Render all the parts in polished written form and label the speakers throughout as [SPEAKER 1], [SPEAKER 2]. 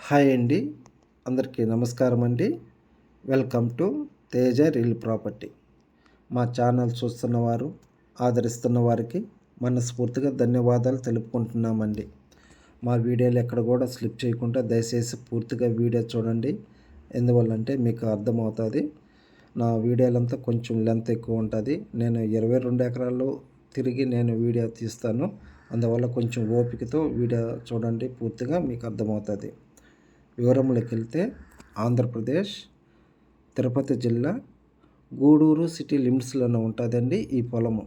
[SPEAKER 1] Hi అండి, అందరికీ నమస్కారం అండి. Welcome to Teja real property. మా ఛానల్ చూస్తున్నవారు, ఆదరిస్తున్న వారికి మనస్ఫూర్తిగా ధన్యవాదాలు తెలుపుకుంటున్నామండి. మా వీడియోలు ఎక్కడ కూడా స్లిప్ చేయకుండా దయచేసి పూర్తిగా వీడియో చూడండి. ఎందువల్లంటే మీకు అర్థమవుతుంది. నా వీడియోలంతా కొంచెం లెంత్ ఎక్కువ ఉంటుంది. నేను 22 ఎకరాలు తిరిగి వీడియో తీస్తాను. అందువల్ల కొంచెం ఓపికతో వీడియో చూడండి, పూర్తిగా మీకు అర్థమవుతుంది. వివరంలోకి వెళ్తే ఆంధ్రప్రదేశ్ తిరుపతి జిల్లా గూడూరు సిటీ లిమిట్స్లోనే ఉంటుందండి ఈ పొలము.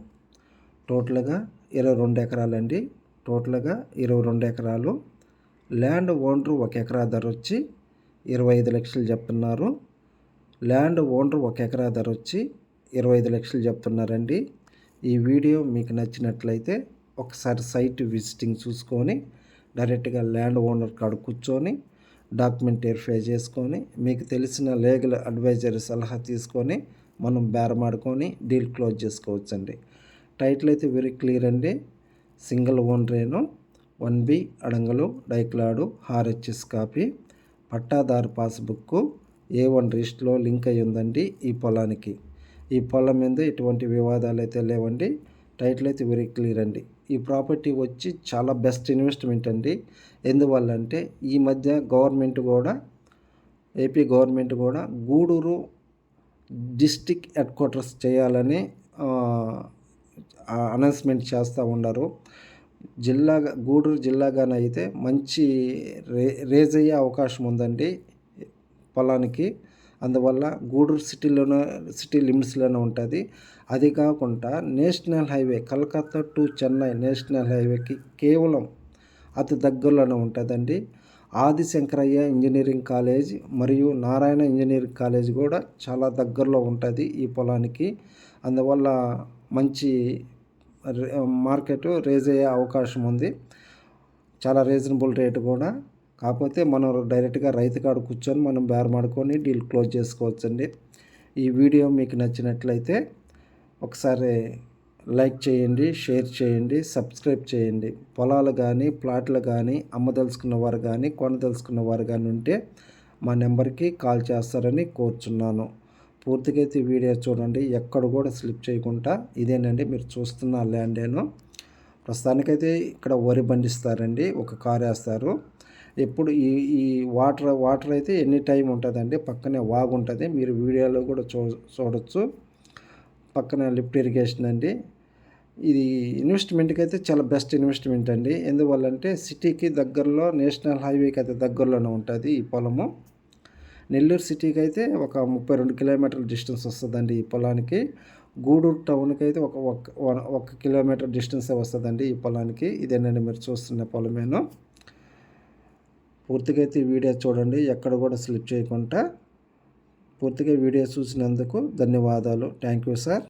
[SPEAKER 1] టోటల్గా 22 ఎకరాలండి. టోటల్గా 22 ఎకరాలు. ల్యాండ్ ఓనరు 1 ఎకరా ధర వచ్చి 25 లక్షలు చెప్తున్నారు. ల్యాండ్ ఓనరు 1 ఎకరా ధర వచ్చి 25 లక్షలు చెప్తున్నారండి. ఈ వీడియో మీకు నచ్చినట్లయితే ఒకసారి సైట్ విజిటింగ్ చూసుకొని డైరెక్ట్గా ల్యాండ్ ఓనర్ కాడ కూర్చొని డాక్యుమెంట్ వెరిఫై చేసుకొని మీకు తెలిసిన లీగల్ అడ్వైజర్ సలహా తీసుకొని మనం బేరమాడుకొని డీల్ క్లోజ్ చేసుకోవచ్చండి. టైటిల్ అయితే వెరీ క్లియర్ అండి. సింగిల్ ఓనరేను, 1B అడంగలు డైక్లాడు RHS కాపీ, పట్టాదారు పాస్బుక్ A1 రిజిస్ట్లో లింక్ అయ్యి ఉందండి ఈ పొలానికి. ఈ పొలం మీద ఎటువంటి వివాదాలు అయితే లేవండి. టైటిల్ అయితే వెరీ క్లియర్ అండి. ఈ ప్రాపర్టీ వచ్చి చాలా బెస్ట్ ఇన్వెస్ట్మెంట్ అండి. ఎందువల్లంటే ఈ మధ్య ఏపీ గవర్నమెంట్ కూడా గూడూరు డిస్టిక్ హెడ్ క్వార్టర్స్ చేయాలని అనౌన్స్మెంట్ చేస్తూ ఉన్నారు. గూడూరు జిల్లాగానైతే మంచి రేజ్ అయ్యే అవకాశం ఉందండి పొలానికి. అందువల్ల గూడూరు సిటీ లిమిట్స్లోనే ఉంటుంది. అది కాకుండా national highway Calcutta to Chennai national హైవేకి కేవలం అతి దగ్గరలోనే ఉంటుందండి. ఆదిశంకరయ్య ఇంజనీరింగ్ కాలేజ్ మరియు నారాయణ ఇంజనీరింగ్ కాలేజ్ కూడా చాలా దగ్గరలో ఉంటుంది ఈ పొలానికి. అందువల్ల మంచి మార్కెట్ రేజ్ అయ్యే అవకాశం ఉంది. చాలా రీజనబుల్ రేటు కూడా. కాకపోతే మనం డైరెక్ట్గా రైతు కాడ కూర్చొని మనం బేరమాడుకొని డీల్ క్లోజ్ చేసుకోవచ్చండి. ఈ వీడియో మీకు నచ్చినట్లయితే ఒకసారి లైక్ చేయండి, షేర్ చేయండి, సబ్స్క్రైబ్ చేయండి. పొలాలు కానీ ప్లాట్లు కానీ అమ్మదలుచుకున్న వారు కానీ కొనదలుచుకున్న వారు కానీ ఉంటే మా నెంబర్కి కాల్ చేస్తారని కోరుచున్నాను. పూర్తిగా అయితే వీడియో చూడండి, ఎక్కడ కూడా స్లిప్ చేయకుండా. ఇదేనండి మీరు చూస్తున్న ల్యాండేను. ప్రస్తుతానికైతే ఇక్కడ వరి పండిస్తారండి, ఒక కారు వేస్తారు. ఎప్పుడు ఈ వాటర్ అయితే ఎనీ టైం ఉంటుందండి. పక్కనే వాగు ఉంటుంది, మీరు వీడియోలో కూడా చూడొచ్చు. పక్కన లిఫ్ట్ ఇరిగేషన్ అండి. ఇది ఇన్వెస్ట్మెంట్కి అయితే చాలా బెస్ట్ ఇన్వెస్ట్మెంట్ అండి. ఎందువల్లంటే సిటీకి దగ్గరలో, నేషనల్ హైవేకి అయితే దగ్గరలోనే ఉంటుంది ఈ పొలము. నెల్లూరు సిటీకి అయితే ఒక 32 కిలోమీటర్ల డిస్టెన్స్ వస్తుందండి ఈ పొలానికి. గూడూరు టౌన్కి అయితే ఒక కిలోమీటర్ డిస్టెన్సే వస్తుందండి ఈ పొలానికి. ఇదేనండి మీరు చూస్తున్న పొలమేను. పూర్తిగా అయితే వీడియో చూడండి, ఎక్కడ కూడా స్లిప్ చేయకుండా. పూర్తిగా వీడియో చూసినందుకు ధన్యవాదాలు. Thank you sir.